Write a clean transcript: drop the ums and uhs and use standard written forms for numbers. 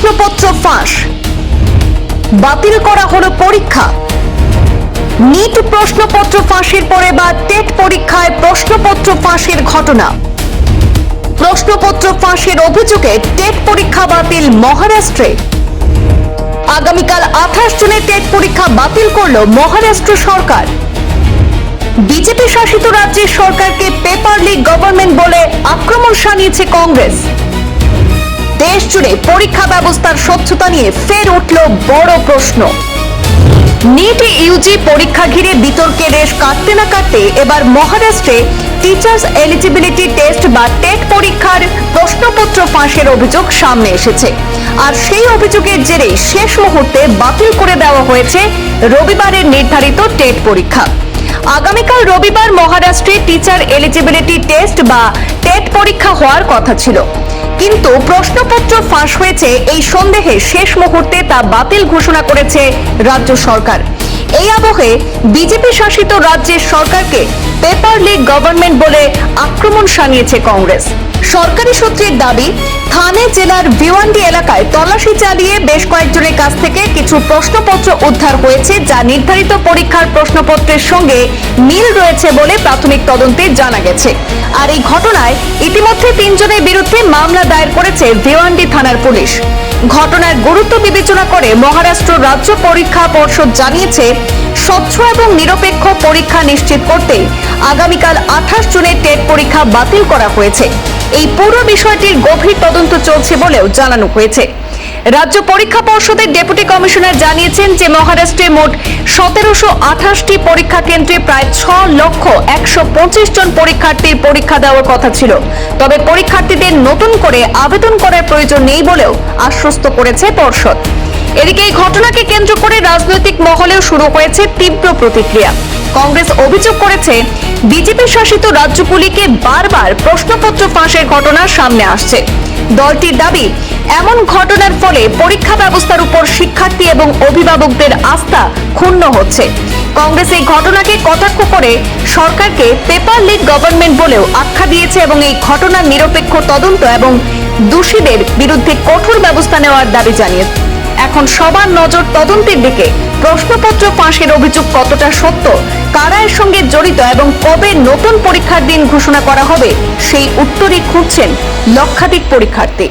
প্রশ্নপত্র ফাঁস, বাতিল করা হলো পরীক্ষা। নিট প্রশ্নপত্র ফাঁসের পরে বা টেট পরীক্ষায় প্রশ্নপত্র ফাঁসের ঘটনা। প্রশ্নপত্র ফাঁসের অভিযোগে টেট পরীক্ষা বাতিল মহারাষ্ট্রে। আগামীকাল 28 জুনে টেট পরীক্ষা বাতিল করল মহারাষ্ট্র সরকার। বিজেপি শাসিত রাজ্যের সরকারকে পেপার লিক গভর্নমেন্ট বলে আক্রমণ শানিয়েছে কংগ্রেস। দেশ জুড়ে পরীক্ষা ব্যবস্থার স্বচ্ছতা নিয়ে ফের উঠল বড় প্রশ্ন। নিট ইউজি পরীক্ষা ঘিরে বিতর্কে রেশ কাটতে না কাটতে এবার মহারাষ্ট্রে টিচার্স এলিজিবিলিটি টেস্ট বা টেট পরীক্ষার প্রশ্নপত্র ফাঁসের অভিযোগ সামনে এসেছে। আর সেই অভিযোগের জেরে শেষ মুহূর্তে বাতিল করে দেওয়া হয়েছে রবিবারের নির্ধারিত টেট পরীক্ষা। আগামীকাল রবিবার মহারাষ্ট্রে টিচার এলিজিবিলিটি টেস্ট বা টেট পরীক্ষা হওয়ার কথা ছিল, কিন্তু প্রশ্নপত্র ফাঁস হয়েছে এই সন্দেহে শেষ মুহূর্তে তা বাতিল ঘোষণা করেছে রাজ্য সরকার। এই আবহে বিজেপি শাসিত রাজ্যের সরকারকে পেপার লিক গভর্নমেন্ট বলে আক্রমণ শানিয়েছে কংগ্রেস। সরকারি সূত্রের দাবি, থানে জেলার ভিওয়ান্ডি এলাকায় তল্লাশি চালিয়ে বেশ কয়েকজনের কাছ থেকে কিছু প্রশ্নপত্র উদ্ধার হয়েছে, যা নির্ধারিত পরীক্ষার প্রশ্নপত্রের সঙ্গে মিল রয়েছে বলে প্রাথমিক তদন্তে জানা গেছে। আর এই ঘটনায় ইতিমধ্যে 3 জনের বিরুদ্ধে মামলা দায়ের করেছে ভিওয়ান্ডি থানার পুলিশ। ঘটনার গুরুত্ব বিবেচনা করে মহারাষ্ট্র রাজ্য পরীক্ষা পর্ষদ জানিয়েছে, স্বচ্ছ এবং নিরপেক্ষ পরীক্ষা নিশ্চিত করতে আগামীকাল 28 জুনে টেট পরীক্ষা বাতিল করা হয়েছে। এই পুরো বিষয়টির গভীর তদন্ত চলছে বলেও জানানো হয়েছে। রাজ্য পরীক্ষা পর্ষদের ডেপুটি কমিশনার জানিয়েছেন যে মহারাষ্ট্রে মোট 1728টি পরীক্ষা কেন্দ্রে প্রায় 6,125,000 জন পরীক্ষার্থীর পরীক্ষা দেওয়ার কথা ছিল। তবে পরীক্ষার্থীদের নতুন করে আবেদন করার প্রয়োজন নেই বলেও আশ্বস্ত করেছে পর্ষদ। এদিকে এই ঘটনাকে কেন্দ্র করে রাজনৈতিক মহলেও শুরু হয়েছে তীব্র প্রতিক্রিয়া। কংগ্রেস অভিযোগ করেছে, বিজেপি শাসিত রাজ্যগুলিকে বারবার প্রশ্নপত্র ফাঁসের ঘটনা সামনে আসছে। দলটির দাবি, এমন ঘটনার ফলে পরীক্ষা ব্যবস্থার উপর শিক্ষার্থী এবং অভিভাবকদের আস্থা ক্ষুণ্ণ হচ্ছে। কংগ্রেস এই ঘটনাকে কটাক্ষ করে সরকারকে পেপার লিক গভর্নমেন্ট বলেও আখ্যা দিয়েছে এবং এই ঘটনার নিরপেক্ষ তদন্ত এবং দোষীদের বিরুদ্ধে কঠোর ব্যবস্থা নেওয়ার দাবি জানিয়েছে। এখন সবার নজর তদন্তের দিকে। প্রশ্নপত্র ফাঁসের অভিযোগ কতটা সত্য, কারা এর সঙ্গে জড়িত এবং কবে নতুন পরীক্ষার দিন ঘোষণা করা হবে, সেই উত্তরই খুঁজছেন লক্ষাধিক পরীক্ষার্থী।